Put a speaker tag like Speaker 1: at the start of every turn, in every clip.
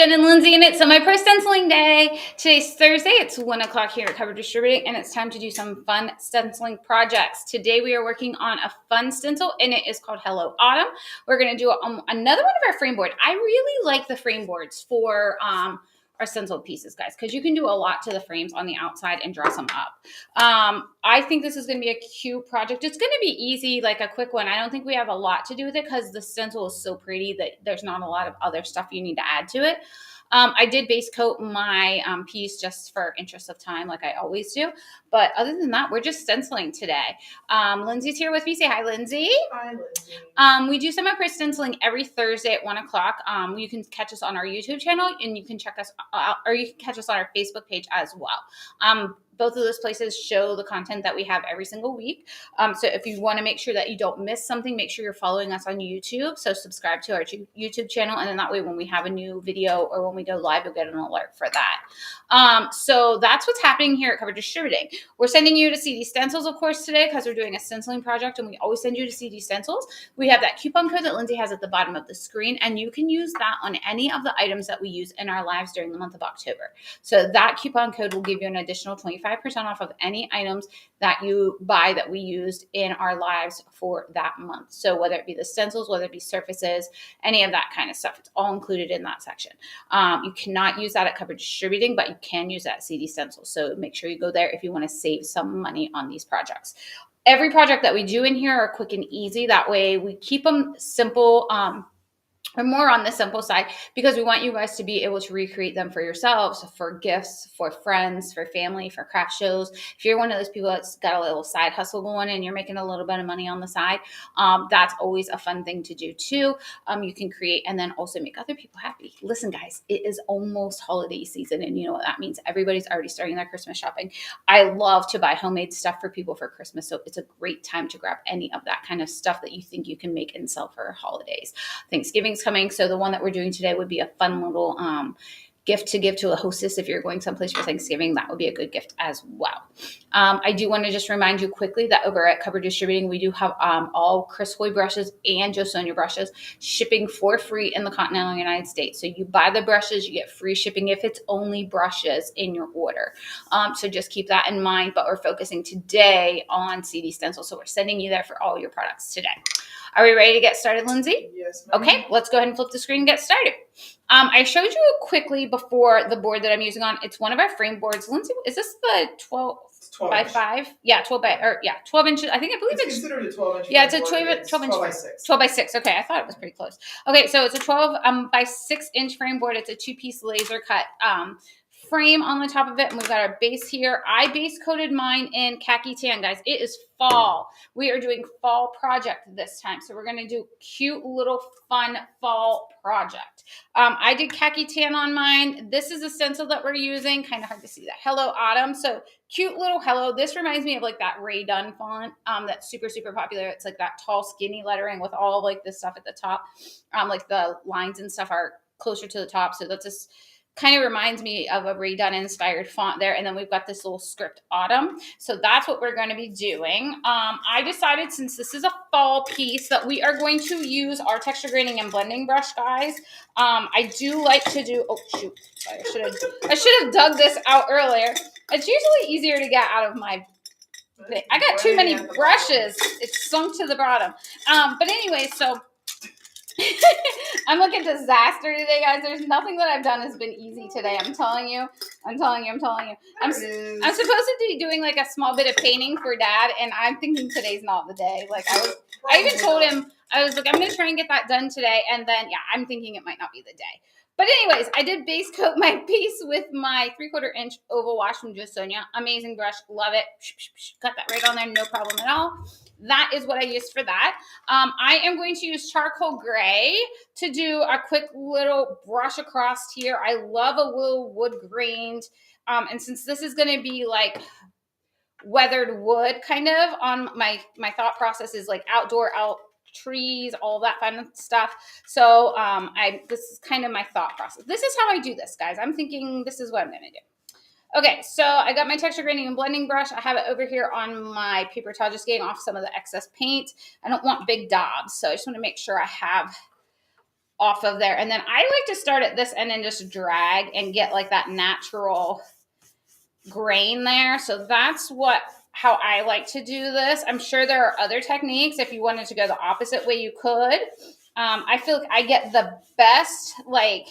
Speaker 1: Jen and Lindsey, and it's Semi-Pro Stenciling Day. Today's Thursday. It's 1 o'clock here at Cover Distributing, and it's time to do some fun stenciling projects. Today we are working on a fun stencil, and it is called Hello Autumn. We're going to do another one of our frame board. I really like the frame boards for our stencil pieces, guys, because you can do a lot to the frames on the outside and dress them up. I think this is going to be a cute project. It's going to be easy, like a quick one. I don't think we have a lot to do with it because the stencil is so pretty that there's not a lot of other stuff you need to add to it. I did base coat my piece just for interest of time, like I always do. But other than that, we're just stenciling today. Lindsay's here with me. Say hi, Lindsay.
Speaker 2: Hi, Lindsay.
Speaker 1: We do semi-pro stenciling every Thursday at 1 o'clock. You can catch us on our YouTube channel, and you can check us out, or you can catch us on our Facebook page as well. Both of those places show the content that we have every single week. So if you want to make sure that you don't miss something, make sure you're following us on YouTube. So subscribe to our YouTube channel, and then that way when we have a new video or when we go live, you'll get an alert for that. So that's what's happening here at Cover Distributing. We're sending you to CD Stencils, of course, today because we're doing a stenciling project, and we always send you to CD Stencils. We have that coupon code that Lindsay has at the bottom of the screen, and you can use that on any of the items that we use in our lives during the month of October. So that coupon code will give you an additional 25% off of any items that you buy that we used in our lives for that month. So whether it be the stencils, whether it be surfaces, any of that kind of stuff, it's all included in that section. You cannot use that at Cover Distributing, but you can use that at CD Stencils. So make sure you go there if you want to save some money on these projects. Every project that we do in here are quick and easy. That way we keep them simple, or more on the simple side, because we want you guys to be able to recreate them for yourselves, for gifts, for friends, for family, for craft shows. If you're one of those people that's got a little side hustle going and you're making a little bit of money on the side, that's always a fun thing to do too. You can create and then also make other people happy. Listen, guys, it is almost holiday season, and you know what that means. Everybody's already starting their Christmas shopping. I love to buy homemade stuff for people for Christmas, so it's a great time to grab any of that kind of stuff that you think you can make and sell for holidays. Thanksgiving's coming, so the one that we're doing today would be a fun little gift to give to a hostess. If you're going someplace for Thanksgiving, that would be a good gift as well. I do want to just remind you quickly that over at Cover Distributing, we do have all Chris Hoy brushes and Jo Sonja brushes shipping for free in the continental United States. So you buy the brushes, you get free shipping if it's only brushes in your order. So just keep that in mind, but we're focusing today on CD Stencil. So we're sending you there for all your products today. Are we ready to get started, Lindsay?
Speaker 2: Yes, ma'am.
Speaker 1: Okay, let's go ahead and flip the screen and get started. I showed you quickly before the board that I'm using on. It's one of our frame boards. Lindsay, is this the 12 by 5? Yeah, 12 inches. I believe it's
Speaker 2: considered a 12 inch.
Speaker 1: Yeah, it's a 12
Speaker 2: inch.
Speaker 1: 12
Speaker 2: by 6.
Speaker 1: 12 by 6. Okay, I thought it was pretty close. Okay, so it's a 12 by 6 inch frame board. It's a 2-piece laser cut frame on the top of it, and we've got our base here. I base coated mine in khaki tan, guys. It is fall. We are doing fall project this time, so we're going to do cute little fun fall project. I did khaki tan on mine. This is a stencil that we're using. Kind of hard to see that. Hello Autumn. So cute little hello. This reminds me of like that Ray Dunn font that's super, super popular. It's like that tall, skinny lettering with all like this stuff at the top. Like the lines and stuff are closer to the top. So that's just kind of reminds me of a Ray Dunn inspired font there. And then we've got this little script Autumn. So that's what we're going to be doing. I decided, since this is a fall piece, that we are going to use our texture grading and blending brush, guys. I do like to do, oh shoot, sorry, I should have dug this out earlier. It's usually easier to get out of my thing. I got too many brushes. It's sunk to the bottom. But anyway, so I'm looking disaster today, guys. There's nothing that I've done has been easy today. I'm telling you. I'm supposed to be doing like a small bit of painting for Dad, and I'm thinking today's not the day. Like I even told him, I was like, I'm going to try and get that done today. And then, yeah, I'm thinking it might not be the day. But anyways, I did base coat my piece with my 3/4 inch oval wash from Jo Sonja. Amazing brush. Love it. Cut that right on there. No problem at all. That is what I used for that. I am going to use charcoal gray to do a quick little brush across here. I love a little wood grained. And since this is going to be like weathered wood kind of on my thought process is like outdoor, trees, all that fun stuff. So this is kind of my thought process. This is how I do this, guys. I'm thinking this is what I'm going to do. Okay, so I got my texture grading and blending brush. I have it over here on my paper towel, just getting off some of the excess paint. I don't want big daubs, so I just want to make sure I have off of there. And then I like to start at this end and just drag and get like that natural grain there. So that's how I like to do this. I'm sure there are other techniques. If you wanted to go the opposite way, you could. I feel like I get the best like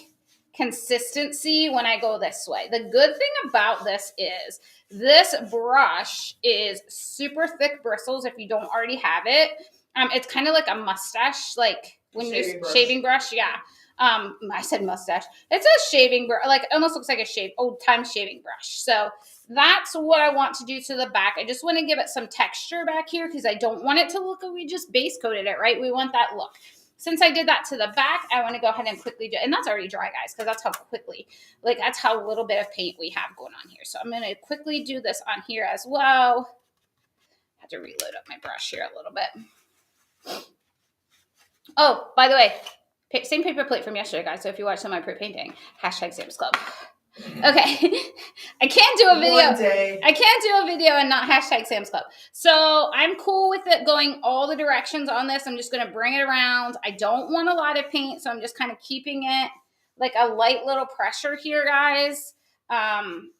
Speaker 1: consistency when I go this way. The good thing about this is this brush is super thick bristles if you don't already have it. It's kind of like a mustache, like when shaving brush, yeah. I said mustache. It's a shaving brush, like almost looks like a old time shaving brush. So that's what I want to do to the back. I just want to give it some texture back here because I don't want it to look like we just base coated it, right? We want that look. Since I did that to the back, I want to go ahead and quickly do, and that's already dry, guys, because that's how quickly, like that's how little bit of paint we have going on here. So I'm going to quickly do this on here as well. I have to reload up my brush here a little bit. Oh, by the way, same paper plate from yesterday, guys. So if you watched some of my pre-painting, #Sam's Club. Okay. I can't do a video.
Speaker 2: One day.
Speaker 1: I can't do a video and not #Sam's Club. So I'm cool with it going all the directions on this. I'm just going to bring it around. I don't want a lot of paint, so I'm just kind of keeping it like a light little pressure here, guys.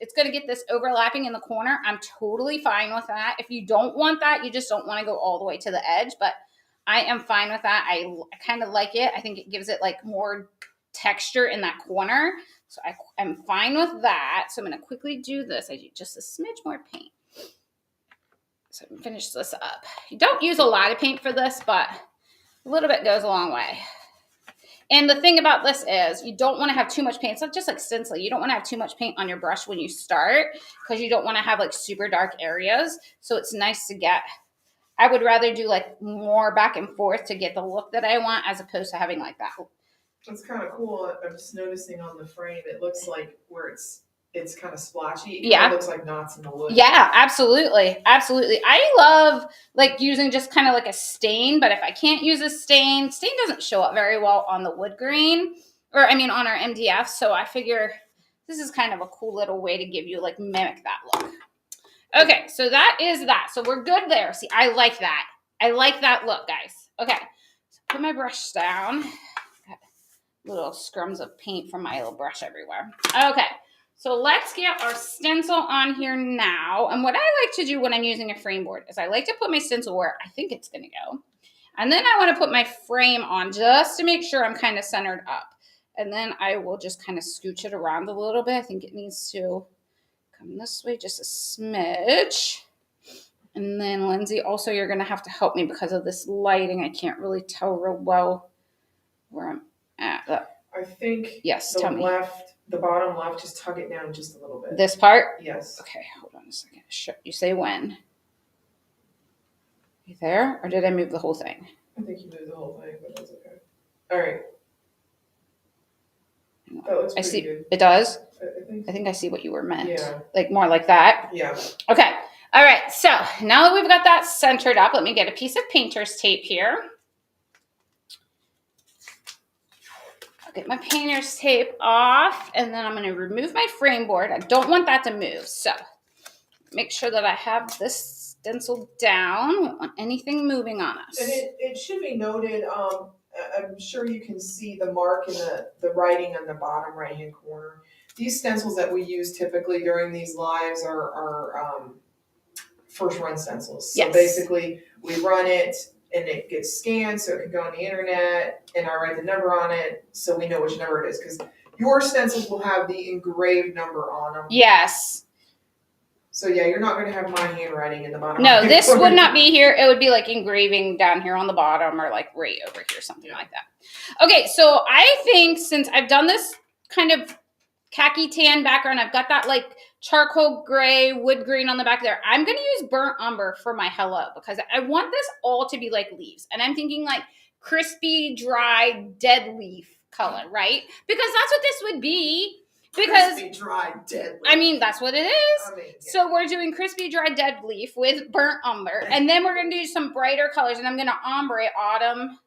Speaker 1: It's going to get this overlapping in the corner. I'm totally fine with that. If you don't want that, you just don't want to go all the way to the edge, but I am fine with that. I kind of like it. I think it gives it like more texture in that corner. So I'm fine with that. So I'm going to quickly do this. I do just a smidge more paint. So I can finish this up. You don't use a lot of paint for this, but a little bit goes a long way. And the thing about this is you don't want to have too much paint. It's just like stenciling. You don't want to have too much paint on your brush when you start because you don't want to have like super dark areas. So it's nice to get, I would rather do like more back and forth to get the look that I want as opposed to having like that.
Speaker 2: It's kind of cool. I'm just noticing on the frame, it looks like where it's kind of splotchy. It kind of looks like knots in the wood.
Speaker 1: Yeah, absolutely. Absolutely. I love like using just kind of like a stain, but if I can't use a stain doesn't show up very well on the wood grain or I mean on our MDF. So I figure this is kind of a cool little way to give you like mimic that look. Okay, so that is that. So we're good there. See, I like that. I like that look, guys. Okay, so put my brush down. Got little scrums of paint from my little brush everywhere. Okay, so let's get our stencil on here now. And what I like to do when I'm using a frame board is I like to put my stencil where I think it's going to go. And then I want to put my frame on just to make sure I'm kind of centered up. And then I will just kind of scooch it around a little bit. I think it needs to come this way just a smidge. And then Lindsay, also you're going to have to help me because of this lighting. I can't really tell real well where I'm at.
Speaker 2: I think
Speaker 1: yes, tell me.
Speaker 2: The bottom left, just tug it down just a little bit.
Speaker 1: This part?
Speaker 2: Yes.
Speaker 1: Okay, hold on a second. You say when? You there? Or did I move the whole thing?
Speaker 2: I think you moved the whole thing, but that's okay. All right. That looks pretty good.
Speaker 1: It does?
Speaker 2: I
Speaker 1: think I see what you were meant.
Speaker 2: Yeah.
Speaker 1: Like more like that?
Speaker 2: Yeah.
Speaker 1: Okay. All right. So now that we've got that centered up, let me get a piece of painter's tape here. I'll get my painter's tape off, and then I'm going to remove my frame board. I don't want that to move. So make sure that I have this stencil down. I don't want anything moving on us.
Speaker 2: And it should be noted, I'm sure you can see the mark in the writing on the bottom right-hand corner. These stencils that we use typically during these lives are first run stencils. So basically we run it and it gets scanned so it can go on the internet and I write the number on it so we know which number it is because your stencils will have the engraved number on them.
Speaker 1: Yes.
Speaker 2: So yeah, you're not going to have my handwriting in the bottom.
Speaker 1: No, this would not be here. It would be like engraving down here on the bottom or like right over here, something like that. Okay, so I think since I've done this kind of khaki tan background, I've got that like charcoal gray, wood green on the back there. I'm going to use burnt umber for my hello because I want this all to be like leaves. And I'm thinking like crispy, dry, dead leaf color, right? Because that's what this would be. Because
Speaker 2: crispy, dry, dead leaf.
Speaker 1: I mean, that's what it is. So we're doing crispy, dry, dead leaf with burnt umber. And then we're going to do some brighter colors. And I'm going to ombre autumn.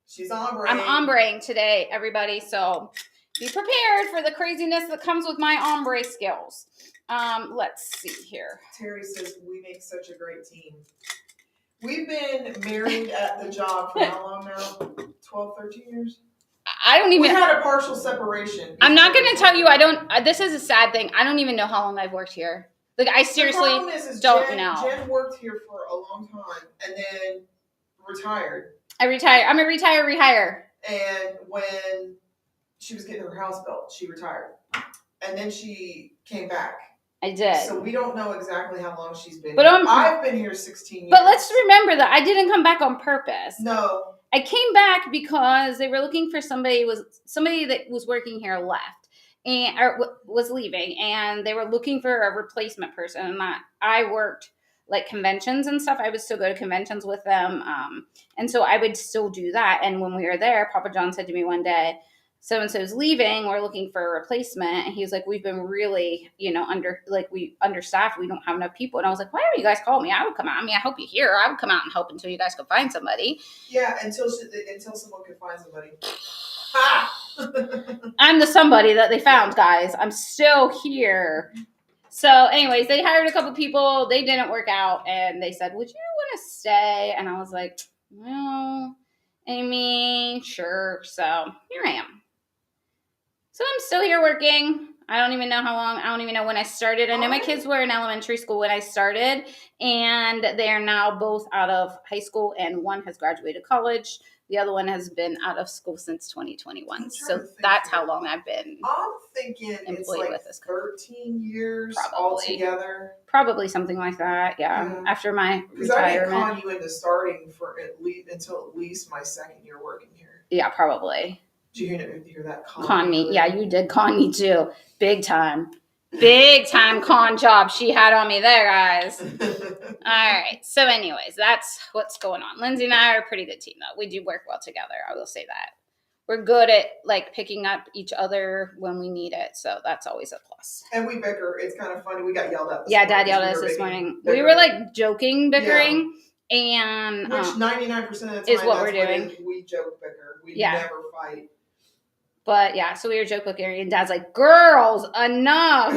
Speaker 2: She's ombre.
Speaker 1: I'm ombreing today, everybody. So be prepared for the craziness that comes with my ombre skills. Let's see here.
Speaker 2: Terry says, we make such a great team. We've been married at the job for how long now? 12, 13 years?
Speaker 1: I don't even.
Speaker 2: We had a partial separation.
Speaker 1: I'm not going to tell you. I don't. This is a sad thing. I don't even know how long I've worked here. Like I seriously don't know.
Speaker 2: Jen worked here for a long time and then retired.
Speaker 1: I retired. I'm a rehire.
Speaker 2: And when she was getting her house built, she retired, and then she came back.
Speaker 1: I did.
Speaker 2: So we don't know exactly how long she's been
Speaker 1: but
Speaker 2: here. I've been here 16 years.
Speaker 1: But let's remember that I didn't come back on purpose.
Speaker 2: No.
Speaker 1: I came back because they were looking for somebody that was working here left and or was leaving, and they were looking for a replacement person. And I worked like conventions and stuff. I would still go to conventions with them, and so I would still do that. And when we were there, Papa John said to me one day, so-and-so's leaving, we're looking for a replacement. And he's like, we've been really, understaffed. We don't have enough people. And I was like, why don't you guys call me? I would come out. I mean, I hope you're here. I would come out and help until you guys could find somebody.
Speaker 2: Yeah, until someone could find somebody.
Speaker 1: I'm the somebody that they found, guys. I'm still here. So anyways, they hired a couple people. They didn't work out. And they said, would you want to stay? And I was like, well, I mean, sure. So here I am. So I'm still here working. I don't even know how long. I don't even know when I started. I know my kids were in elementary school when I started, and they are now both out of high school, and one has graduated college. The other one has been out of school since 2021. So that's how long I've been.
Speaker 2: I'm thinking it's like with this 13 years altogether.
Speaker 1: Probably something like that. Yeah. After my retirement. Because I didn't
Speaker 2: con you into starting until at least my second year working here.
Speaker 1: Yeah, probably.
Speaker 2: Did you hear that?
Speaker 1: Con me. Yeah, you did con me too. Big time. Big time con job she had on me there, guys. All right. So anyways, that's what's going on. Lindsey and I are a pretty good team, though. We do work well together. I will say that. We're good at like picking up each other when we need it. So that's always a plus.
Speaker 2: And we bicker. It's kind of funny. We got yelled at.
Speaker 1: Yeah, Dad yelled at us this morning. We were like joking, bickering. Yeah. And
Speaker 2: which 99% of the time
Speaker 1: is what we're doing.
Speaker 2: We joke bicker. We never fight.
Speaker 1: But yeah, so we were joke bickering, and Dad's like, girls, enough.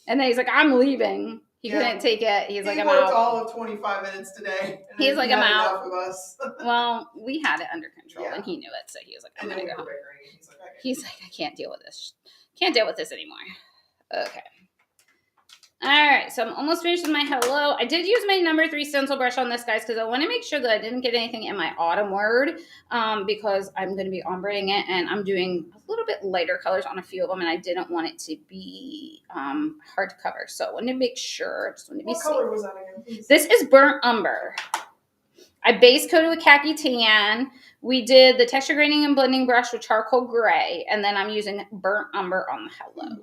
Speaker 1: And then he's like, I'm leaving. He couldn't take it. He's like, I'm out.
Speaker 2: He worked all of 25 minutes today.
Speaker 1: He's like, I'm out.
Speaker 2: Enough of us.
Speaker 1: Well, we had it under control, and he knew it. So he was like, I'm going to go home. He's like, I can't deal with this. Can't deal with this anymore. Okay. All right, so I'm almost finished with my hello. I did use my number 3 stencil brush on this, guys, because I want to make sure that I didn't get anything in my autumn word, because I'm going to be ombreing it, and I'm doing a little bit lighter colors on a few of them, and I didn't want it to be hard to cover. So I wanted to make sure. Just wanted to be
Speaker 2: safe. What color was that again?
Speaker 1: This is burnt umber. I base coated with khaki tan. We did the texture grading and blending brush with charcoal gray, and then I'm using burnt umber on the hello.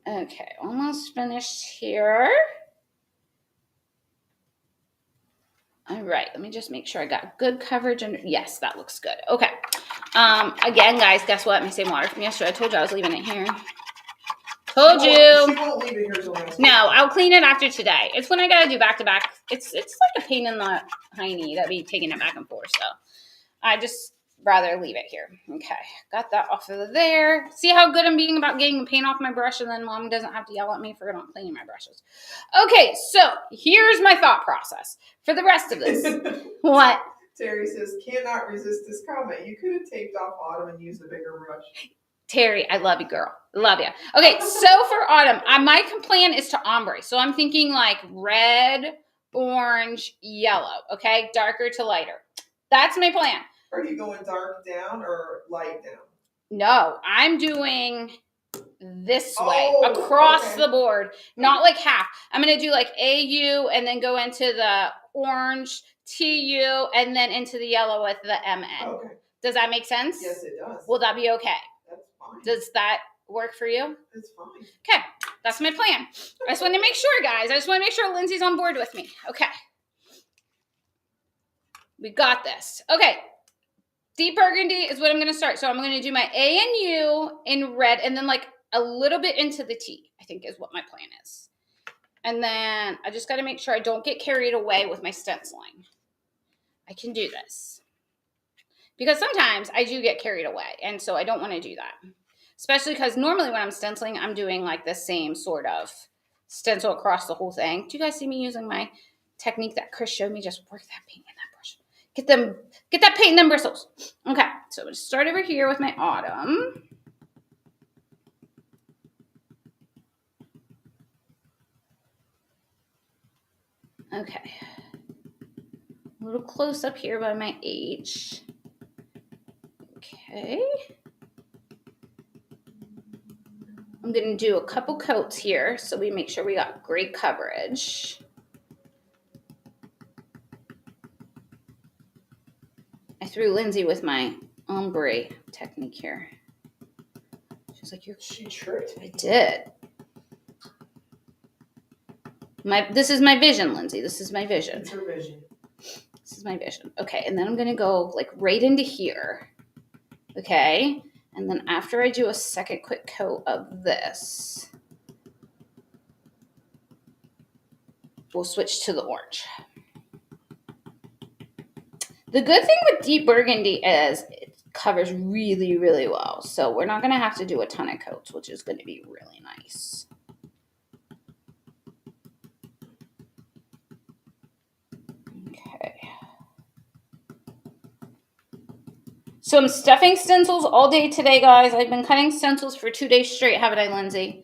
Speaker 1: Okay, almost finished here. All right, let me just make sure I got good coverage. Yes, that looks good. Okay. Again, guys, guess what? My same water from yesterday. I told you I was leaving it here. Told you.
Speaker 2: She won't leave it here till next week.
Speaker 1: No, I'll clean it after today. It's when I gotta do back to back. It's like a pain in the hiney that be taking it back and forth. So I just rather leave it here. Okay, got that off of there. See how good I'm being about getting the paint off my brush, and then Mom doesn't have to yell at me for not cleaning my brushes. Okay, so here's my thought process for the rest of this. What?
Speaker 2: Terry says, cannot resist this comment. You could have taped off autumn and used a bigger brush.
Speaker 1: Terry, I love you, girl. Love you. Okay, so for autumn, my plan is to ombre. So I'm thinking like red, orange, yellow. Okay, darker to lighter. That's my plan.
Speaker 2: Are you going dark down or light down?
Speaker 1: No, I'm doing this way, across the board, not like half. I'm going to do like AU and then go into the orange, TU, and then into the yellow with the MN. Okay. Does that make sense?
Speaker 2: Yes, it does.
Speaker 1: Will that be okay?
Speaker 2: That's fine.
Speaker 1: Does that work for you?
Speaker 2: It's fine.
Speaker 1: Okay, that's my plan. I just want to make sure, guys. I just want to make sure Lindsey's on board with me. Okay. We got this. Okay. Deep burgundy is what I'm going to start. So I'm going to do my A and U in red and then like a little bit into the T, I think is what my plan is. And then I just got to make sure I don't get carried away with my stenciling. I can do this. Because sometimes I do get carried away. And so I don't want to do that. Especially because normally when I'm stenciling, I'm doing like the same sort of stencil across the whole thing. Do you guys see me using my technique that Chris showed me. Just work that paint in that brush. Get that paint in them bristles. Okay, so I'm gonna start over here with my autumn. Okay. A little close up here by my H. Okay. I'm going to do a couple coats here so we make sure we got great coverage. I threw Lindsay with my ombre technique here. She's like,
Speaker 2: She tricked me.
Speaker 1: I did. This is my vision, Lindsay. This is my vision.
Speaker 2: It's her vision.
Speaker 1: This is my vision. Okay, and then I'm going to go like right into here. Okay, and then after I do a second quick coat of this, we'll switch to the orange. The good thing with deep burgundy is it covers really, really well. So we're not going to have to do a ton of coats, which is going to be really nice. Okay. So I'm stuffing stencils all day today, guys. I've been cutting stencils for 2 days straight, haven't I, Lindsay?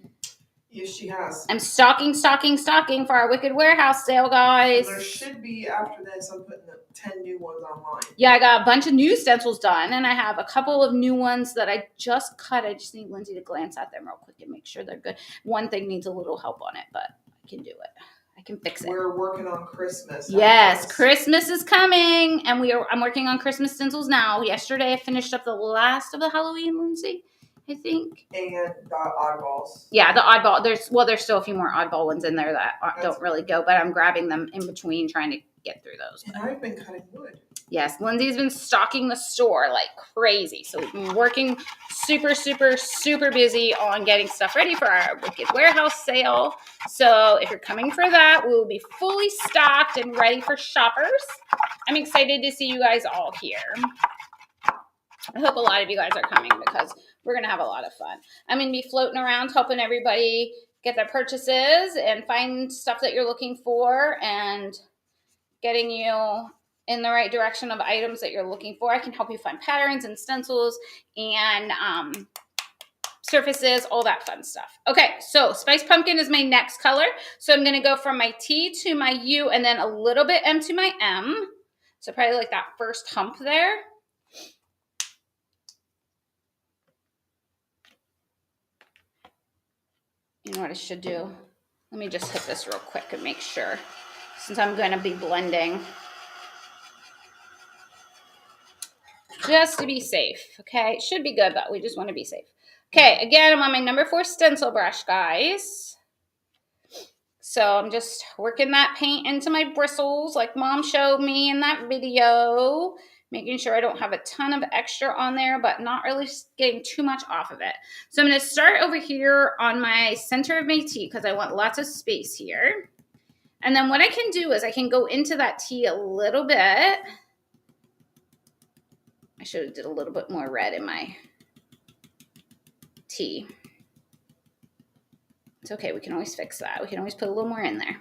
Speaker 2: Yes, she has.
Speaker 1: I'm stocking for our Wicked Warehouse sale, guys.
Speaker 2: And there should be, after this, I'm putting the 10 new ones online.
Speaker 1: Yeah, I got a bunch of new stencils done, and I have a couple of new ones that I just cut. I just need Lindsay to glance at them real quick and make sure they're good. One thing needs a little help on it, but I can do it. I can fix it.
Speaker 2: We're working on Christmas.
Speaker 1: Yes, Christmas is coming, and I'm working on Christmas stencils now. Yesterday, I finished up the last of the Halloween, Lindsay, I think.
Speaker 2: And the oddballs.
Speaker 1: Yeah, the oddball. There's still a few more oddball ones in there that don't really go, but I'm grabbing them in between, trying to get through those.
Speaker 2: And I've been cutting wood.
Speaker 1: Yes, Lindsay's been stocking the store like crazy. So we've been working super, super, super busy on getting stuff ready for our Wicked Warehouse sale. So if you're coming for that, we will be fully stocked and ready for shoppers. I'm excited to see you guys all here. I hope a lot of you guys are coming because we're going to have a lot of fun. I'm going to be floating around helping everybody get their purchases and find stuff that you're looking for and getting you in the right direction of items that you're looking for. I can help you find patterns and stencils and surfaces, all that fun stuff. Okay, so Spice Pumpkin is my next color. So I'm going to go from my T to my U and then a little bit M to my M. So probably like that first hump there. You know what I should do? Let me just hit this real quick and make sure, since I'm going to be blending. Just to be safe, okay? It should be good, but we just want to be safe. Okay, again, I'm on my number 4 stencil brush, guys. So I'm just working that paint into my bristles like Mom showed me in that video. Making sure I don't have a ton of extra on there, but not really getting too much off of it. So I'm going to start over here on my center of my T because I want lots of space here. And then what I can do is I can go into that T a little bit. I should have did a little bit more red in my T. It's okay. We can always fix that. We can always put a little more in there.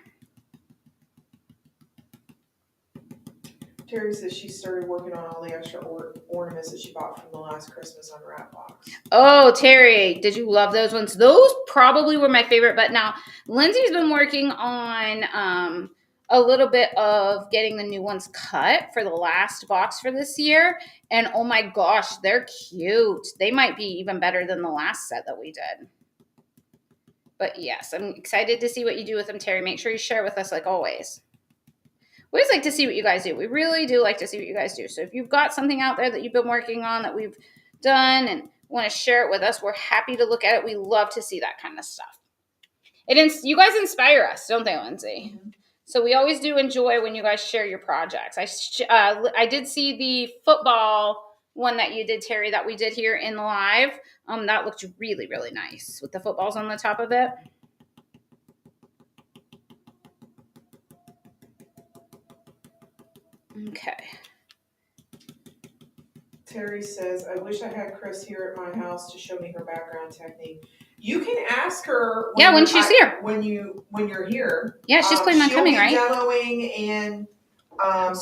Speaker 2: Terry says she started working on all the extra ornaments that she bought from the last Christmas unwrap box.
Speaker 1: Oh, Terry, did you love those ones? Those probably were my favorite, but now Lindsay's been working on a little bit of getting the new ones cut for the last box for this year. And oh my gosh, they're cute. They might be even better than the last set that we did. But yes, I'm excited to see what you do with them, Terry. Make sure you share with us like always. We always like to see what you guys do. We really do like to see what you guys do. So if you've got something out there that you've been working on that we've done and want to share it with us, we're happy to look at it. We love to see that kind of stuff. You guys inspire us, don't they, Lindsay? Mm-hmm. So we always do enjoy when you guys share your projects. I did see the football one that you did, Terry, that we did here in the live. That looked really, really nice with the footballs on the top of it. Okay.
Speaker 2: Terry says, I wish I had Chris here at my house to show me her background technique. You can ask her.
Speaker 1: When she's here.
Speaker 2: When you're here.
Speaker 1: Yeah, she's planning on coming, right?
Speaker 2: Demoing and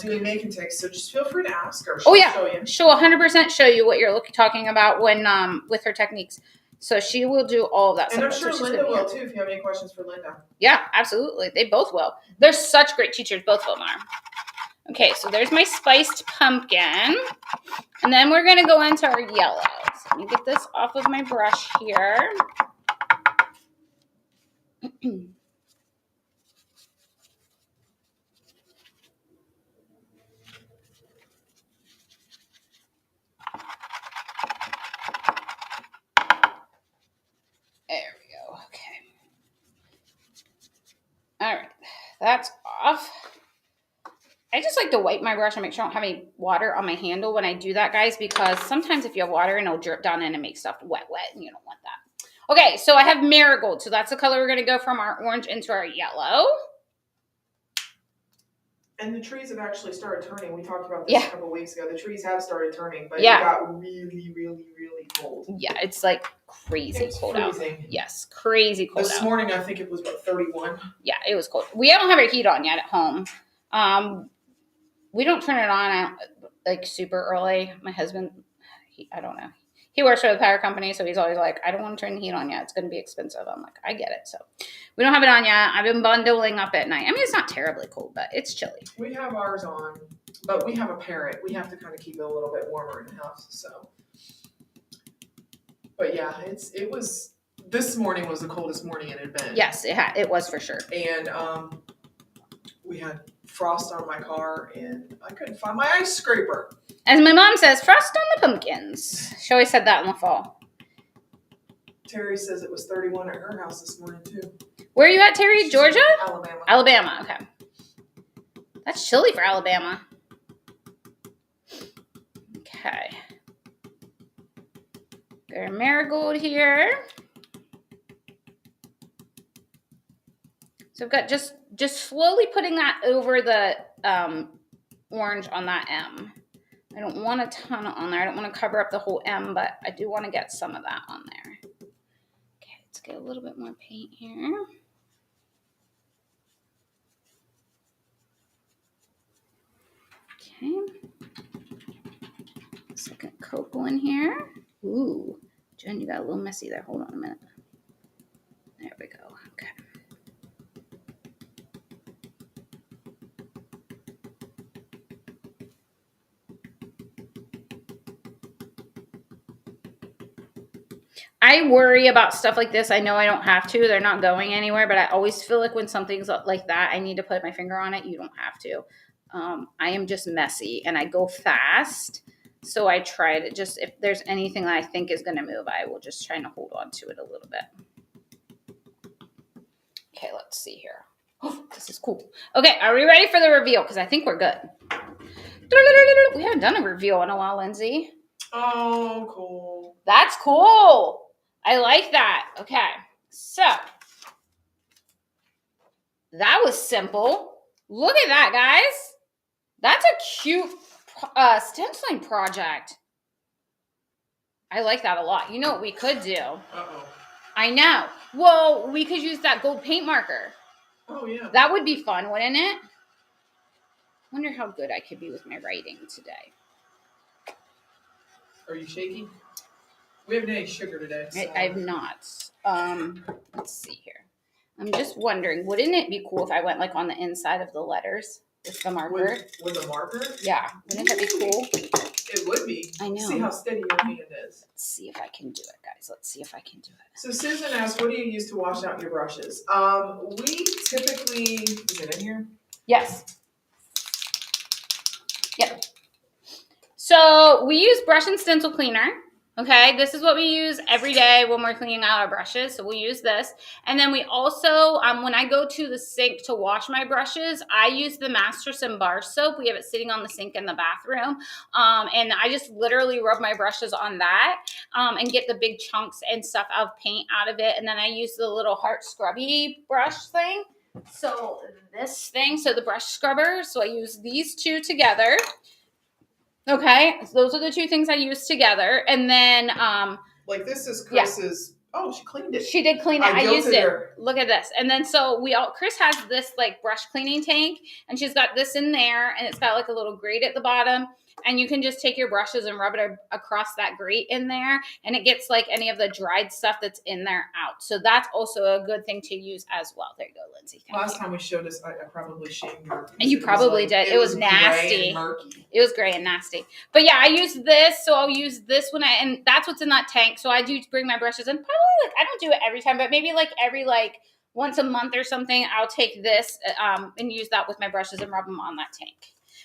Speaker 2: doing make and takes. So just feel free to ask her.
Speaker 1: She'll show you. She'll 100% show you what you're talking about when with her techniques. So she will do all of that
Speaker 2: stuff. And I'm sure Linda will too if you have any questions for Linda. Yeah,
Speaker 1: absolutely. They both will. They're such great teachers, both of them are. Okay, so there's my spiced pumpkin. And then we're going to go into our yellows. Let me get this off of my brush here. There we go. Okay. All right. That's off. I just like to wipe my brush and make sure I don't have any water on my handle when I do that, guys, because sometimes if you have water, it'll drip down in and make stuff wet, and you don't want that. Okay, so I have marigold. So that's the color we're going to go from our orange into our yellow.
Speaker 2: And the trees have actually started turning. We talked about this a couple weeks ago. The trees have started turning, but it got really, really, really cold.
Speaker 1: Yeah, it's like crazy cold out. Yes, crazy cold out.
Speaker 2: This morning, I think it was, 31?
Speaker 1: Yeah, it was cold. We don't have our heat on yet at home. We don't turn it on like super early. My husband, I don't know. He works for the power company, so he's always like, I don't want to turn the heat on yet. It's going to be expensive. I'm like, I get it. So we don't have it on yet. I've been bundling up at night. I mean, it's not terribly cold, but it's chilly.
Speaker 2: We have ours on, but we have a parrot. We have to kind of keep it a little bit warmer in the house. So, but yeah, this morning was the coldest morning it had been.
Speaker 1: Yes, it was for sure.
Speaker 2: And we had frost on my car, and I couldn't find my ice scraper.
Speaker 1: As my mom says, frost on the pumpkins. She always said that in the fall.
Speaker 2: Terry says it was 31 at her house this morning, too.
Speaker 1: Where are you at, Terry?
Speaker 2: She's
Speaker 1: Georgia?
Speaker 2: Alabama.
Speaker 1: Alabama, okay. That's chilly for Alabama. Okay. Got a marigold here. So I've got just slowly putting that over the orange on that M. I don't want a ton on there. I don't want to cover up the whole M, but I do want to get some of that on there. Okay, let's get a little bit more paint here. Okay. Second cocoa in here. Ooh, Jen, you got a little messy there. Hold on a minute. There we go. Okay. I worry about stuff like this. I know I don't have to. They're not going anywhere, but I always feel like when something's like that, I need to put my finger on it. You don't have to. I am just messy, and I go fast. So I try to just, if there's anything that I think is going to move, I will just try to hold on to it a little bit. Okay, let's see here. Oh, this is cool. Okay, are we ready for the reveal? Because I think we're good. We haven't done a reveal in a while, Lindsay.
Speaker 2: Oh, cool.
Speaker 1: That's cool. I like that. Okay, so that was simple. Look at that, guys. That's a cute stenciling project. I like that a lot. You know what we could do?
Speaker 2: Uh-oh.
Speaker 1: I know. Well, we could use that gold paint marker.
Speaker 2: Oh, yeah.
Speaker 1: That would be fun, wouldn't it? Wonder how good I could be with my writing today.
Speaker 2: Are you shaking? We haven't had any sugar today. So.
Speaker 1: I've not. Let's see here. I'm just wondering, wouldn't it be cool if I went like on the inside of the letters with the marker?
Speaker 2: With a marker?
Speaker 1: Yeah. Wouldn't that be cool?
Speaker 2: It would be.
Speaker 1: I know.
Speaker 2: See how steady your hand is.
Speaker 1: Let's see if I can do it, guys. Let's see if I can do it.
Speaker 2: So Susan asked, what do you use to wash out your brushes? We typically, is it in here?
Speaker 1: Yes. Yep. So we use brush and stencil cleaner. Okay, this is what we use every day when we're cleaning out our brushes. So we'll use this. And then we also, when I go to the sink to wash my brushes, I use the Masterson bar soap. We have it sitting on the sink in the bathroom. And I just literally rub my brushes on that and get the big chunks and stuff of paint out of it. And then I use the little heart scrubby brush thing. So this thing, so the brush scrubber. So I use these two together. Okay, so those are the two things I use together. And then
Speaker 2: like this is Chris's Oh, she cleaned it.
Speaker 1: She did clean it. I used
Speaker 2: guilted
Speaker 1: it.
Speaker 2: her.
Speaker 1: Look at this. And then so Chris has this like brush cleaning tank, and she's got this in there, and it's got like a little grate at the bottom. And you can just take your brushes and rub it across that grate in there, and it gets like any of the dried stuff that's in there out. So that's also a good thing to use as well. There you go, Lindsay.
Speaker 2: Last time we showed us, I probably shamed her.
Speaker 1: And you probably did. It was nasty.
Speaker 2: Gray and murky.
Speaker 1: It was gray and nasty. But yeah, I use this, so I'll use this and that's what's in that tank. So I do bring my brushes in. Probably like, I don't do it every time, but maybe like every like once a month or something, I'll take this and use that with my brushes and rub them on that tank.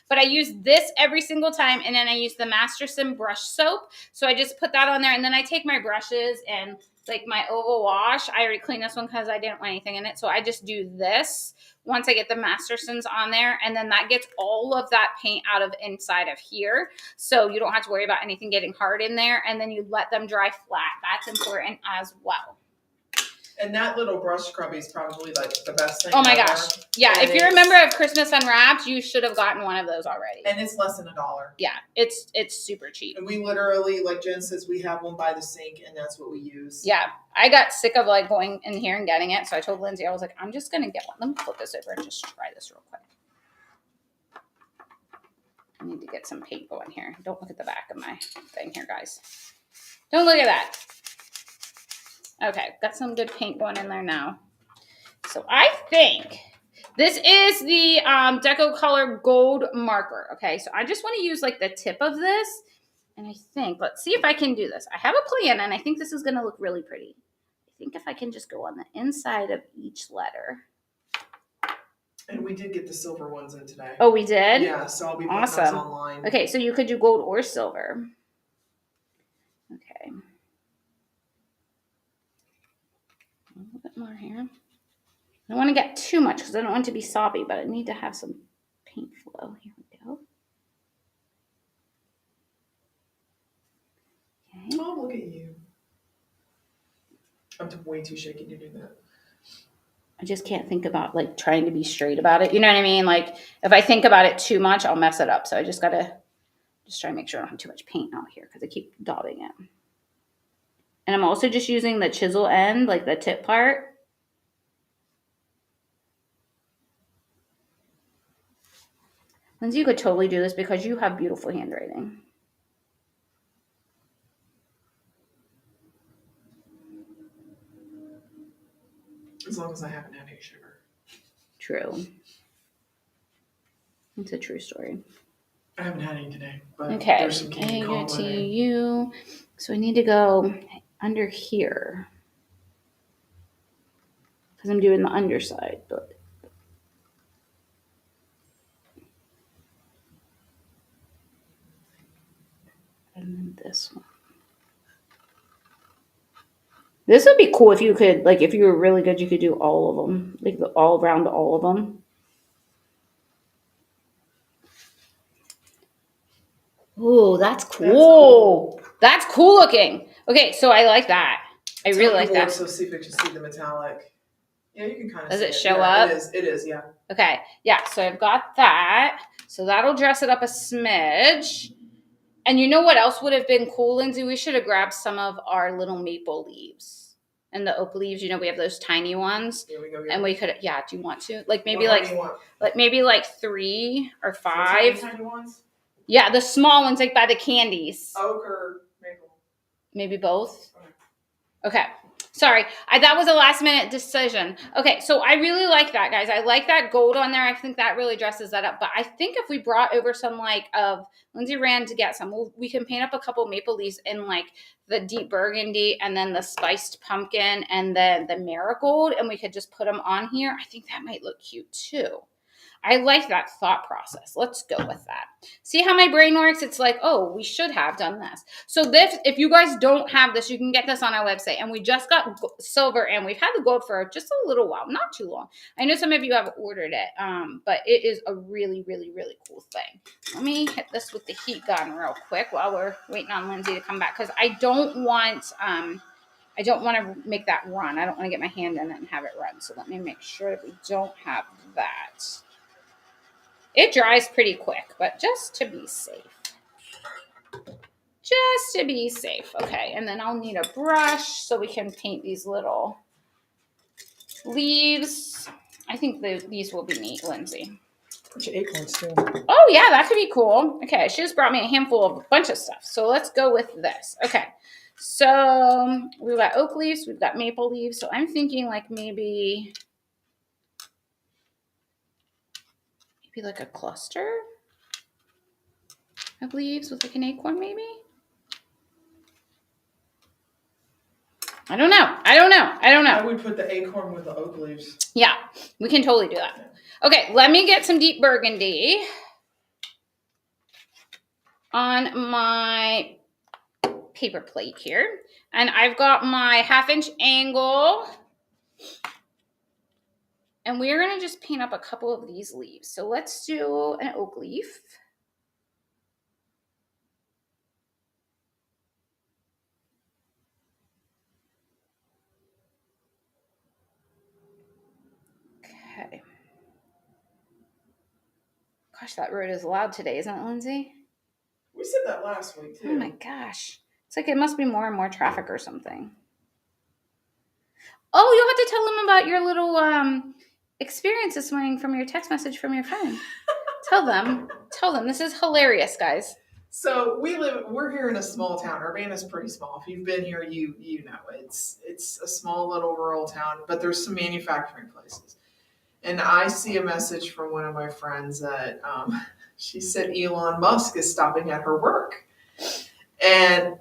Speaker 1: But I use this every single time, and then I use the Masterson brush soap. So I just put that on there, and then I take my brushes and like my oval wash. I already cleaned this one because I didn't want anything in it. So I just do this once I get the Mastersons on there, and then that gets all of that paint out of inside of here. So you don't have to worry about anything getting hard in there, and then you let them dry flat. That's important as well.
Speaker 2: And that little brush scrubby is probably like the best thing.
Speaker 1: Oh my gosh. Yeah. If you're a member of Christmas Unwrapped, you should have gotten one of those already.
Speaker 2: And it's less than $1.
Speaker 1: Yeah. It's super cheap.
Speaker 2: And we literally, like Jen says, we have one by the sink, and that's what we use.
Speaker 1: Yeah. I got sick of like going in here and getting it. So I told Lindsay, I was like, I'm just going to get one. Let me flip this over and just try this real quick. I need to get some paint going here. Don't look at the back of my thing here, guys. Don't look at that. Okay, got some good paint going in there now. So I think this is the Deco Color Gold Marker. Okay, so I just want to use like the tip of this. And I think, let's see if I can do this. I have a plan, and I think this is going to look really pretty. I think if I can just go on the inside of each letter.
Speaker 2: And we did get the silver ones in today.
Speaker 1: Oh, we did?
Speaker 2: Yeah, so I'll be putting those online.
Speaker 1: Okay, so you could do gold or silver. Okay. A little bit more here. I don't want to get too much because I don't want it to be soppy, but I need to have some paint flow. Here we go. Okay.
Speaker 2: Oh, look at you. I'm way too shaky to do that.
Speaker 1: I just can't think about like trying to be straight about it. You know what I mean? Like if I think about it too much, I'll mess it up. So I just got to try to make sure I don't have too much paint out here because I keep daubing it. And I'm also just using the chisel end, like the tip part. Lindsay, you could totally do this because you have beautiful handwriting.
Speaker 2: As long as I haven't had any sugar.
Speaker 1: True. It's a true story.
Speaker 2: I haven't had any today. But
Speaker 1: okay.
Speaker 2: There's some candy
Speaker 1: A-U-T-U. So I need to go under here. Because I'm doing the underside. But and then this one. This would be cool if you could, like, if you were really good, you could do all of them. Like, all around all of them. Ooh, that's cool. That's cool looking. Okay, so I like that. I really like that.
Speaker 2: So see if I can see the metallic. Yeah, you can kind of
Speaker 1: Does
Speaker 2: see
Speaker 1: it show up?
Speaker 2: It is, yeah.
Speaker 1: Okay, yeah, so I've got that. So that'll dress it up a smidge. And you know what else would have been cool, Lindsay? We should have grabbed some of our little maple leaves and the oak leaves. You know, we have those tiny ones.
Speaker 2: Here we go.
Speaker 1: And we could, yeah, do you want to? Like maybe like 3 or 5.
Speaker 2: Tiny ones?
Speaker 1: Yeah, the small ones like by the candies.
Speaker 2: Oak or maple?
Speaker 1: Maybe both. Okay. Sorry. That was a last minute decision. Okay. So I really like that, guys. I like that gold on there. I think that really dresses that up. But I think if we brought over some Lindsay ran to get some, we can paint up a couple maple leaves in like the deep burgundy and then the spiced pumpkin and then the marigold. And we could just put them on here. I think that might look cute too. I like that thought process. Let's go with that. See how my brain works? It's like, oh, we should have done this. So this, if you guys don't have this, you can get this on our website. And we just got silver, and we've had the gold for just a little while, not too long. I know some of you have ordered it, but it is a really, really, really cool thing. Let me hit this with the heat gun real quick while we're waiting on Lindsay to come back, because I don't want to make that run. I don't want to get my hand in it and have it run. So let me make sure that we don't have that. It dries pretty quick, but just to be safe. just to be safe. Okay, and then I'll need a brush so we can paint these little leaves. I think these will be neat, Lindsay.
Speaker 2: Put your acorns too.
Speaker 1: Oh yeah, that could be cool. Okay, she just brought me a handful of a bunch of stuff. So let's go with this. Okay, so we've got oak leaves, we've got maple leaves. So I'm thinking like maybe like a cluster of leaves with like an acorn maybe. I don't know.
Speaker 2: I would put the acorn with the oak leaves.
Speaker 1: Yeah, we can totally do that. Okay, let me get some deep burgundy on my paper plate here. And I've got my 1/2-inch angle. And we're going to just paint up a couple of these leaves. So let's do an oak leaf. Okay. Gosh, that road is loud today, isn't it, Lindsay?
Speaker 2: We said that last week, too.
Speaker 1: Oh my gosh. It's like it must be more and more traffic or something. Oh, you'll have to tell them about your little experience this morning from your text message from your friend. Tell them. This is hilarious, guys.
Speaker 2: So we're here in a small town. Urbana's pretty small. If you've been here, you know it's a small little rural town, but there's some manufacturing places. And I see a message from one of my friends that she said Elon Musk is stopping at her work. And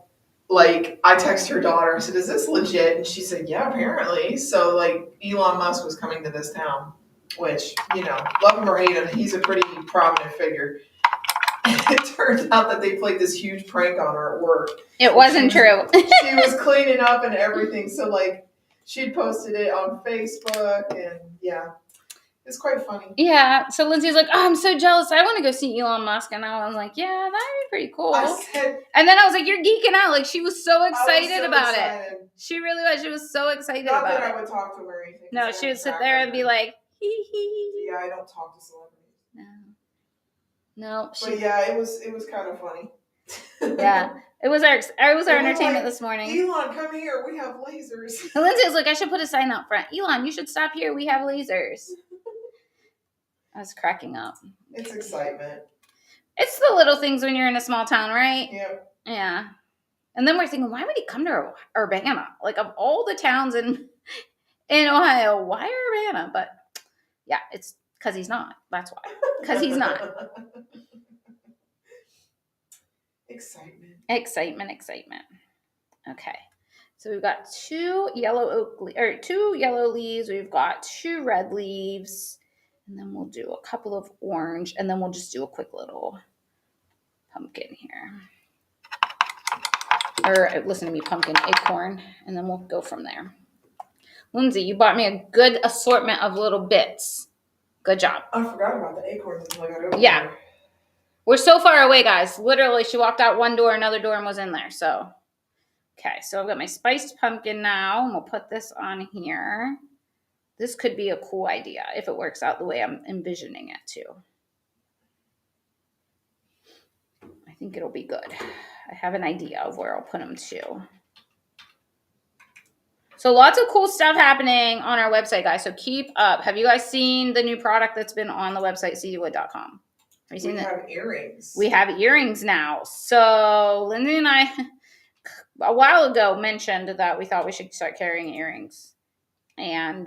Speaker 2: like I text her daughter, I said, "Is this legit?" And she said, "Yeah, apparently." So like Elon Musk was coming to this town, which, you know, love him or hate him, he's a pretty prominent figure. It turns out that they played this huge prank on her at work.
Speaker 1: It wasn't true.
Speaker 2: She was cleaning up and everything. So like she'd posted it on Facebook and yeah. It's quite funny.
Speaker 1: Yeah. So Lindsay's like, "Oh, I'm so jealous. I want to go see Elon Musk." And I was like, "Yeah, that'd be pretty cool." And then I was like, "You're geeking out." Like she was so excited about it. She really was. She was so excited about it.
Speaker 2: Not that I would talk to her or anything.
Speaker 1: No, she would sit there and be like, hee hee.
Speaker 2: Yeah, I don't talk to celebrities.
Speaker 1: No.
Speaker 2: But yeah, it was kind of funny.
Speaker 1: Yeah. It was our entertainment this morning.
Speaker 2: Elon, come here. We have lasers.
Speaker 1: And Lindsay was like, "I should put a sign out front. Elon, you should stop here. We have lasers." I was cracking up.
Speaker 2: It's excitement. It's
Speaker 1: the little things when you're in a small town, right?
Speaker 2: Yeah.
Speaker 1: Yeah. And then we're thinking, why would he come to Urbana? Like, of all the towns in Ohio, why Urbana? But yeah, it's because he's not. That's why. Because he's not. Excitement. Okay. So we've got two yellow leaves. We've got 2 red leaves. And then we'll do a couple of orange. And then we'll just do a quick little pumpkin here. Or listen to me, pumpkin, acorn. And then we'll go from there. Lindsay, you bought me a good assortment of little bits. Good job.
Speaker 2: I forgot about the acorns until I got over
Speaker 1: Yeah.
Speaker 2: there.
Speaker 1: We're so far away, guys. Literally, she walked out one door, another door, and was in there. So, okay. So I've got my spiced pumpkin now. And we'll put this on here. This could be a cool idea if it works out the way I'm envisioning it to. I think it'll be good. I have an idea of where I'll put them to. So lots of cool stuff happening on our website, guys. So keep up. Have you guys seen the new product that's been on the website, cdwood.com? Have you seen that?
Speaker 2: We have earrings. We have
Speaker 1: earrings now. So Lindsay and I, a while ago, mentioned that we thought we should start carrying earrings. And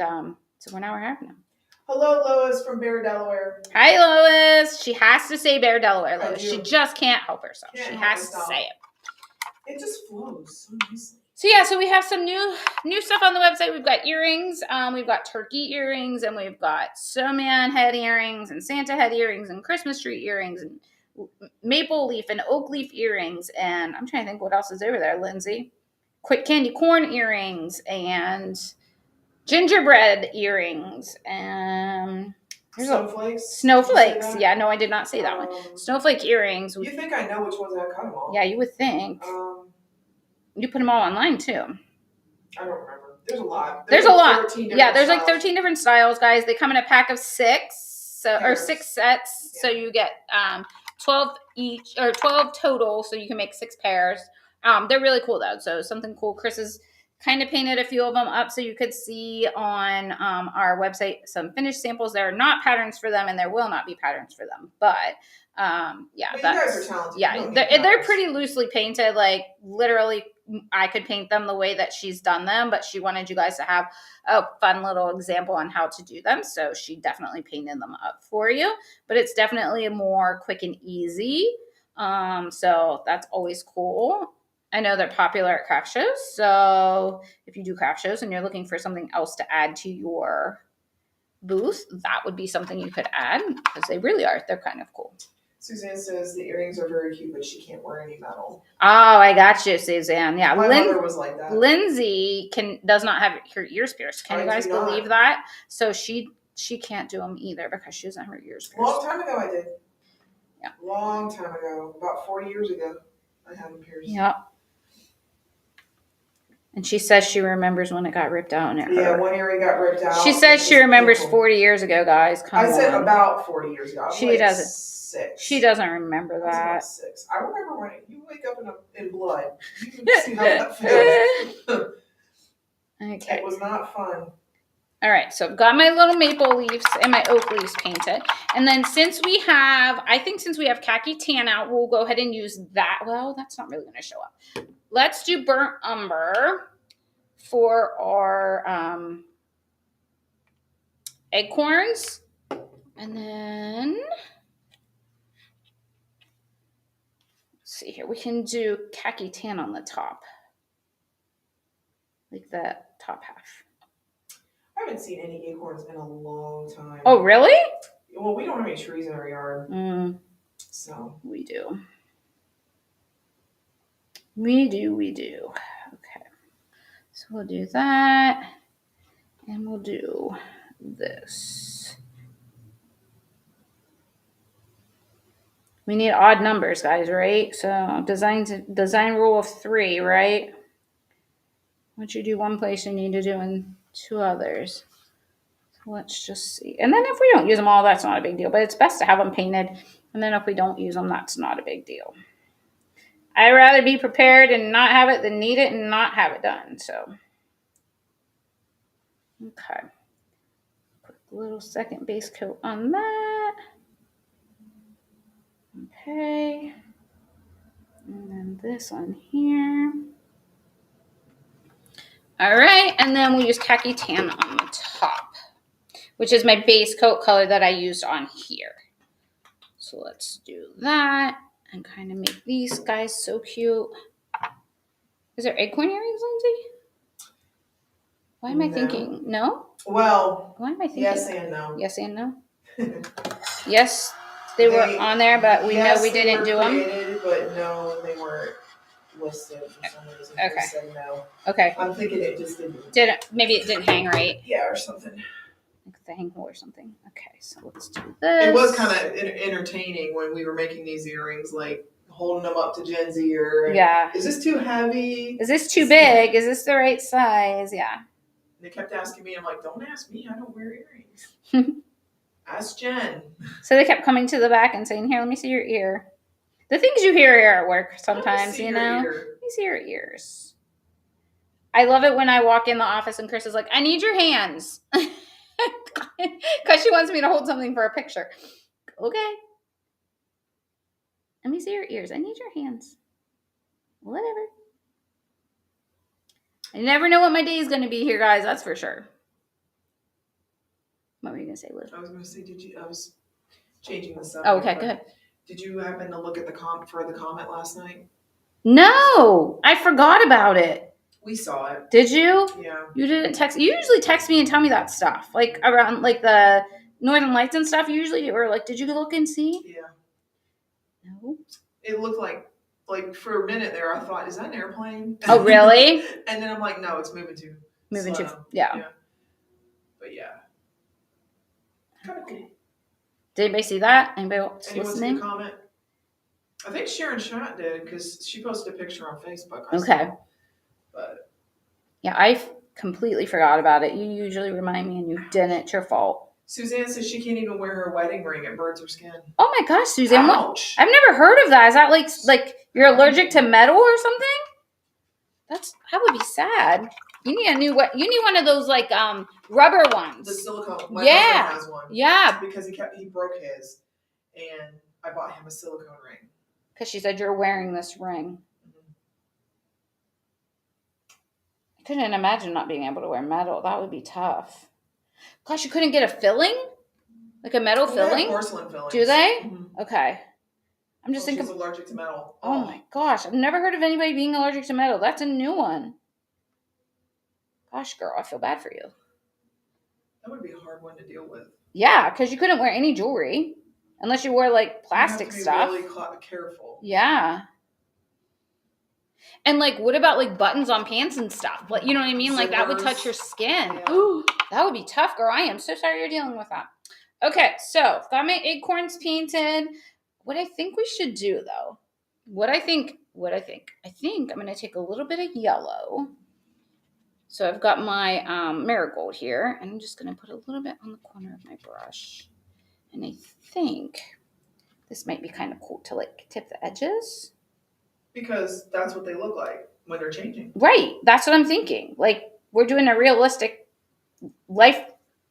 Speaker 1: so now we're having them.
Speaker 2: Hello, Lois from Bear, Delaware.
Speaker 1: Hi, Lois. She has to say Bear, Delaware, Lois. She just can't help herself. She has to say it.
Speaker 2: It just flows so nicely.
Speaker 1: So yeah, so we have some new stuff on the website. We've got earrings. We've got turkey earrings, and we've got snowman head earrings, and Santa head earrings, and Christmas tree earrings, and maple leaf and oak leaf earrings. And I'm trying to think what else is over there, Lindsay. Quick candy corn earrings and gingerbread earrings and snowflakes. Yeah, no, I did not say that one. Snowflake earrings.
Speaker 2: You think I know which ones I cut them all?
Speaker 1: Yeah, you would think. You put them all online too.
Speaker 2: I don't remember. There's a lot.
Speaker 1: There's a lot.
Speaker 2: Yeah,
Speaker 1: there's like 13 different styles, guys. They come in a pack of 6, or 6 sets. Yeah. So you get 12 each, or 12 total, so you can make 6 pairs. They're really cool though. So something cool. Chris has kind of painted a few of them up so you could see on our website some finished samples. There are not patterns for them, and there will not be patterns for them. But yeah,
Speaker 2: But you guys are talented.
Speaker 1: Yeah, they're pretty loosely painted. Like literally, I could paint them the way that she's done them, but she wanted you guys to have a fun little example on how to do them. So she definitely painted them up for you, but it's definitely more quick and easy. So that's always cool. I know they're popular at craft shows. So if you do craft shows and you're looking for something else to add to your booth, that would be something you could add, because they really are. They're kind of cool.
Speaker 2: Suzanne says the earrings are very cute, but she can't wear any metal.
Speaker 1: Oh, I got you, Suzanne. Yeah,
Speaker 2: my mother was like that.
Speaker 1: Lindsey does not have her ears pierced. Can you guys believe that? So she can't do them either because she doesn't have her ears pierced.
Speaker 2: Long time ago, I did.
Speaker 1: Yeah.
Speaker 2: Long time ago, about 40 years ago, I had them pierced.
Speaker 1: Yep. And she says she remembers when it got ripped out and it hurt.
Speaker 2: Yeah, one earring got ripped out.
Speaker 1: She says she remembers 40 years ago, guys.
Speaker 2: I said about 40 years ago.
Speaker 1: She doesn't.
Speaker 2: 6.
Speaker 1: She doesn't remember that.
Speaker 2: I was about 6. I remember when you wake up in blood. You can see how that feels.
Speaker 1: Okay.
Speaker 2: It was not fun.
Speaker 1: All right, so I've got my little maple leaves and my oak leaves painted. And then since we have khaki tan out, we'll go ahead and use that. Well, that's not really going to show up. Let's do burnt umber for our acorns. And then, let's see here. We can do khaki tan on the top. Like the top half.
Speaker 2: I haven't seen any acorns in a long time.
Speaker 1: Oh, really?
Speaker 2: Well, we don't have any trees in our yard. So.
Speaker 1: We do. We do. Okay. So we'll do that. And we'll do this. We need odd numbers, guys, right? So design rule of 3, right? Once you do one place, you need to do in 2 others. So let's just see. And then if we don't use them all, that's not a big deal. But it's best to have them painted. And then if we don't use them, that's not a big deal. I'd rather be prepared and not have it than need it and not have it done. So, okay. Put a little second base coat on that. Okay. And then this on here. All right. And then we'll use khaki tan on the top, which is my base coat color that I used on here. So let's do that and kind of make these guys so cute. Is there acorn earrings, Lindsey? Why am I thinking no?
Speaker 2: Well,
Speaker 1: why am I thinking
Speaker 2: yes and no.
Speaker 1: Yes and no. Yes, they were on there, but we know we didn't do them.
Speaker 2: But no, they weren't listed for some reason.
Speaker 1: Okay.
Speaker 2: I said no.
Speaker 1: Okay.
Speaker 2: I'm thinking it just didn't.
Speaker 1: Maybe it didn't hang right.
Speaker 2: Yeah, or something.
Speaker 1: Like the hang hole or something. Okay, so let's do this.
Speaker 2: It was kind of entertaining when we were making these earrings, like holding them up to Jen's ear.
Speaker 1: Yeah.
Speaker 2: Is this too heavy?
Speaker 1: Is this too big? Is this the right size? Yeah.
Speaker 2: They kept asking me. I'm like, don't ask me. I don't wear earrings. Ask Jen.
Speaker 1: So they kept coming to the back and saying, here, let me see your ear. The things you hear here at work sometimes, you know. Let me see your ears. I love it when I walk in the office and Chris is like, I need your hands. Because she wants me to hold something for a picture. Okay. Let me see your ears. I need your hands. Whatever. I never know what my day is going to be here, guys. That's for sure. What were you going to say, Liz?
Speaker 2: I was going to say, I was changing the subject.
Speaker 1: Oh, okay, go ahead.
Speaker 2: Did you happen to look at the comment last night?
Speaker 1: No, I forgot about it.
Speaker 2: We saw it.
Speaker 1: Did you?
Speaker 2: Yeah.
Speaker 1: You didn't text. You usually text me and tell me that stuff, like around like the Northern Lights and stuff. You usually do, or like, did you look and see?
Speaker 2: Yeah.
Speaker 1: No.
Speaker 2: It looked like for a minute there, I thought, is that an airplane?
Speaker 1: Oh, really?
Speaker 2: And then I'm like, no, it's moving too.
Speaker 1: Yeah.
Speaker 2: But yeah. Kind of cool.
Speaker 1: Did anybody see that? Anybody else listening?
Speaker 2: See the comment? I think Sharon Schott did because she posted a picture on Facebook.
Speaker 1: Okay.
Speaker 2: But
Speaker 1: yeah, I completely forgot about it. You usually remind me and you didn't. It's your fault.
Speaker 2: Suzanne says she can't even wear her wedding ring. It burns her skin.
Speaker 1: Oh my gosh, Suzanne.
Speaker 2: Ouch.
Speaker 1: I've never heard of that. Is that like you're allergic to metal or something? That would be sad. You need one of those like rubber ones.
Speaker 2: The silicone. My husband has one.
Speaker 1: Yeah.
Speaker 2: Because he broke his, and I bought him a silicone ring.
Speaker 1: Because she said you're wearing this ring.
Speaker 2: Mm-hmm.
Speaker 1: I couldn't imagine not being able to wear metal. That would be tough. Gosh, you couldn't get a filling? Like a metal filling?
Speaker 2: They have porcelain fillings.
Speaker 1: Do they?
Speaker 2: Mm-hmm.
Speaker 1: Okay. I'm just thinking.
Speaker 2: She's allergic to metal.
Speaker 1: Oh my gosh, I've never heard of anybody being allergic to metal. That's a new one. Gosh, girl, I feel bad for you.
Speaker 2: That would be a hard one to deal with.
Speaker 1: Yeah, because you couldn't wear any jewelry unless you wore like plastic stuff.
Speaker 2: You have to be really careful.
Speaker 1: Yeah. And like, what about like buttons on pants and stuff? Like, you know what I mean? Zippers. Like that would touch your skin. Yeah. Ooh, that would be tough, girl. I am so sorry you're dealing with that. Okay, so got my acorns painted. What I think we should do though, I think I'm going to take a little bit of yellow. So I've got my marigold here, and I'm just going to put a little bit on the corner of my brush. And I think this might be kind of cool to like tip the edges. Because
Speaker 2: that's what they look like when they're changing.
Speaker 1: Right. That's what I'm thinking. Like we're doing a realistic life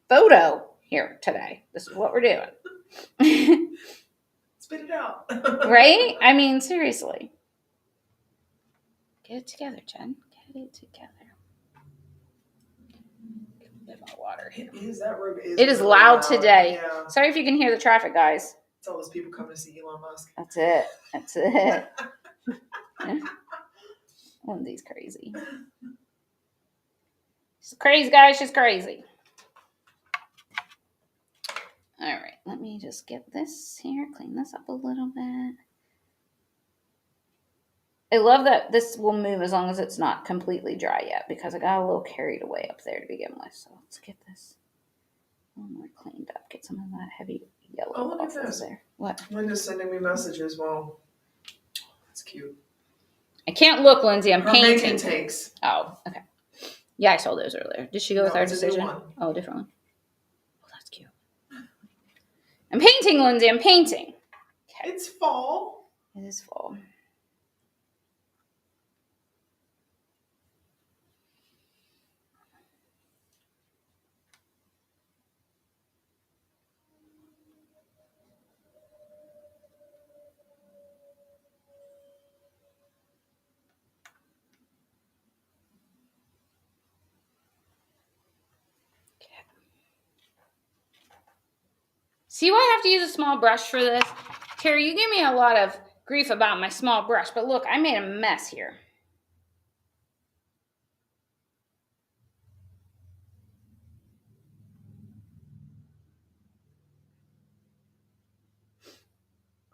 Speaker 1: photo here today. This is what we're doing.
Speaker 2: Spit it out.
Speaker 1: Right? I mean, seriously. Get it together, Jen. Get it together. Get a bit more water here. It is loud today. Yeah. Sorry if you can hear the traffic, guys.
Speaker 2: It's all those people coming to see Elon Musk.
Speaker 1: That's it. Lindsay's crazy. She's crazy, guys. She's crazy. All right, let me just get this here, clean this up a little bit. I love that this will move as long as it's not completely dry yet because I got a little carried away up there to begin with. So let's get this a little more cleaned up. Get some of that heavy yellow off of there. What?
Speaker 2: Linda's sending me messages. Well, that's cute.
Speaker 1: I can't look, Lindsay. I'm painting.
Speaker 2: Her takes.
Speaker 1: Oh, okay. Yeah, I saw those earlier. Did she go with our decision?
Speaker 2: A new one.
Speaker 1: Oh, a different one. Oh, that's cute. I'm painting, Lindsay. I'm painting.
Speaker 2: Okay. It's fall.
Speaker 1: It is fall. See why I have to use a small brush for this? Terry, you gave me a lot of grief about my small brush, but look, I made a mess here.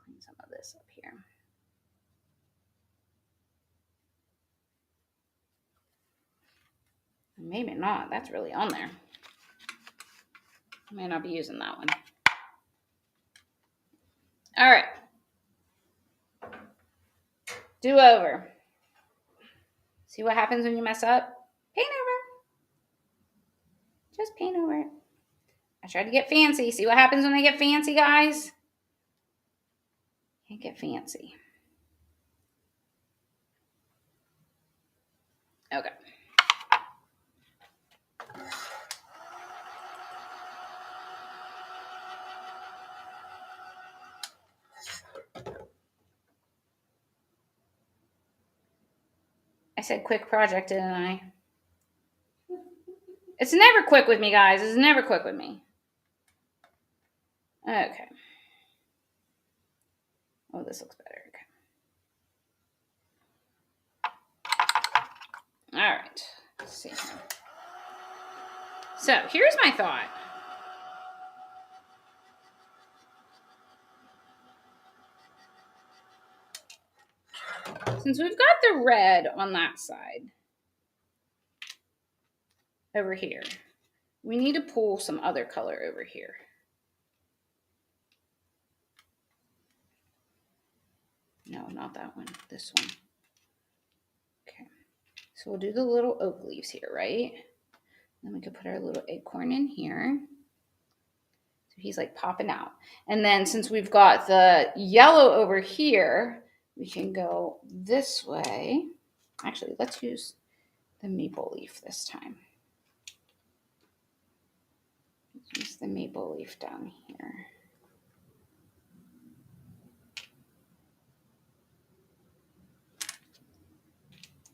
Speaker 1: Clean some of this up here. Maybe not. That's really on there. I may not be using that one. All right. Do over. See what happens when you mess up? Paint over. Just paint over it. I tried to get fancy. See what happens when I get fancy, guys? Can't get fancy. Okay. I said quick project, didn't I? It's never quick with me, guys. It's never quick with me. Okay. Oh, this looks better. Okay. All right. Let's see here. So here's my thought. Since we've got the red on that side over here, we need to pull some other color over here. No, not that one. This one. Okay. So we'll do the little oak leaves here, right? Then we could put our little acorn in here. he's like popping out. And then since we've got the yellow over here, we can go this way. Actually, let's use the maple leaf this time. Use the maple leaf down here.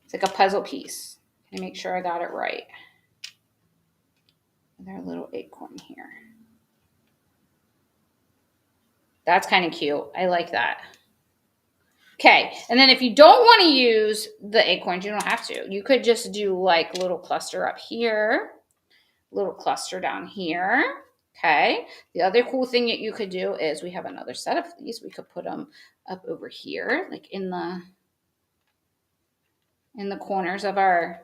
Speaker 1: It's like a puzzle piece. Can I make sure I got it right? Their little acorn here. That's kind of cute. I like that. Okay, and then if you don't want to use the acorns, you don't have to. You could just do like a little cluster up here, little cluster down here. Okay, the other cool thing that you could do is we have another set of these. We could put them up over here, like in the corners of our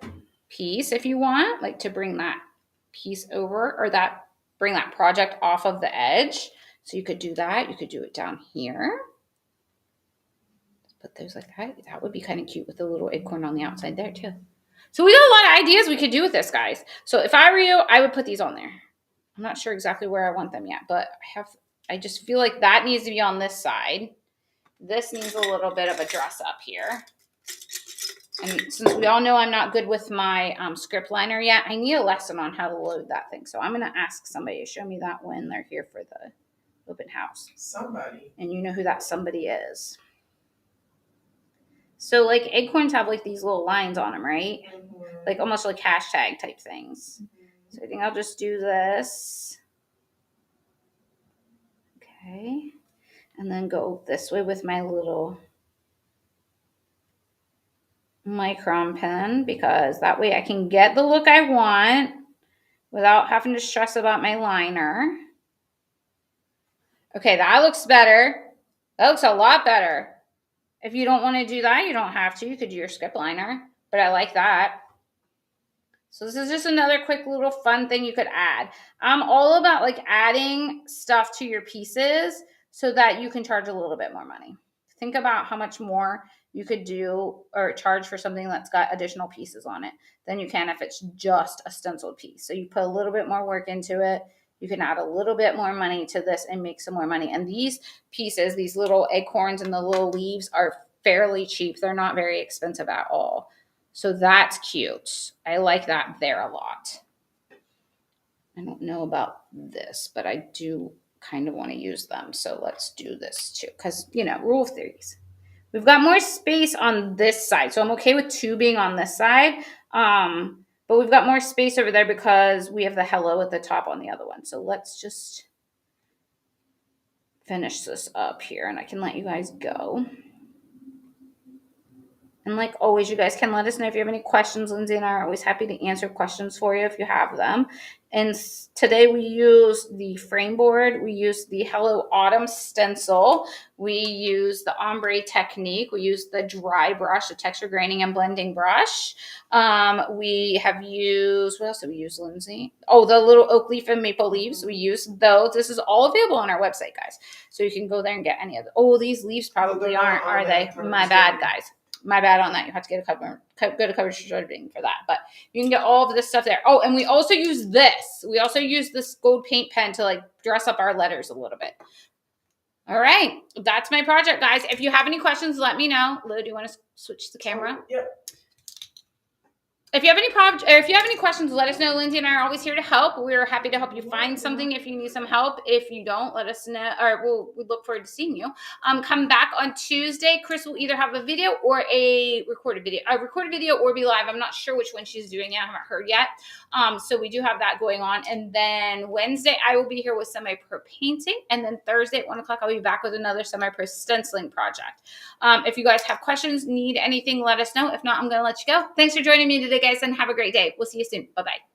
Speaker 1: piece if you want, like to bring that piece over or that bring that project off of the edge. So you could do that. You could do it down here. Put those like that. That would be kind of cute with a little acorn on the outside there too. So we got a lot of ideas we could do with this, guys. So if I were you, I would put these on there. I'm not sure exactly where I want them yet, but I just feel like that needs to be on this side. This needs a little bit of a dress up here. And since we all know I'm not good with my script liner yet, I need a lesson on how to load that thing. So I'm going to ask somebody to show me that when they're here for the open house.
Speaker 2: Somebody.
Speaker 1: And you know who that somebody is. So like acorns have like these little lines on them, right? Mm-hmm. Like almost like hashtag type things. Mm-hmm. So I think I'll just do this. Okay. And then go this way with my little micron pen because that way I can get the look I want without having to stress about my liner. Okay, that looks better. That looks a lot better. If you don't want to do that, you don't have to. You could do your script liner, but I like that. So this is just another quick little fun thing you could add. I'm all about like adding stuff to your pieces so that you can charge a little bit more money. Think about how much more you could do or charge for something that's got additional pieces on it than you can if it's just a stenciled piece. So you put a little bit more work into it. You can add a little bit more money to this and make some more money. And these pieces, these little acorns and the little leaves are fairly cheap. They're not very expensive at all. So that's cute. I like that there a lot. I don't know about this, but I do kind of want to use them. So let's do this too. Because, you know, rule of threes. We've got more space on this side. So I'm okay with two being on this side. But we've got more space over there because we have the hello at the top on the other one. So let's just finish this up here and I can let you guys go. And like always, you guys can let us know if you have any questions. Lindsay and I are always happy to answer questions for you if you have them. And today we use the frame board. We use the Hello Autumn stencil. We use the ombre technique. We use the dry brush, the texture graining and blending brush. We have used, what else did we use, Lindsay? Oh, the little oak leaf and maple leaves. We use those. This is all available on our website, guys. So you can go there and get any of them. Oh, these leaves probably aren't, are they? My bad, guys. My bad on that. You have to go to coverage distributing for that. But you can get all of this stuff there. Oh, and we also use this. We also use this gold paint pen to like dress up our letters a little bit. All right. That's my project, guys. If you have any questions, let me know. Lou, do you want to switch the camera?
Speaker 2: Yep.
Speaker 1: If you have any questions, let us know. Lindsay and I are always here to help. We're happy to help you find something if you need some help. If you don't, let us know, or we'll look forward to seeing you. Come back on Tuesday. Chris will either have a video or a recorded video or be live. I'm not sure which one she's doing yet. I haven't heard yet. So we do have that going on. And then Wednesday, I will be here with semi-pro painting. And then Thursday at 1 o'clock, I'll be back with another semi-pro stenciling project. If you guys have questions, need anything, let us know. If not, I'm going to let you go. Thanks for joining me today, guys, and have a great day. We'll see you soon. Bye-bye.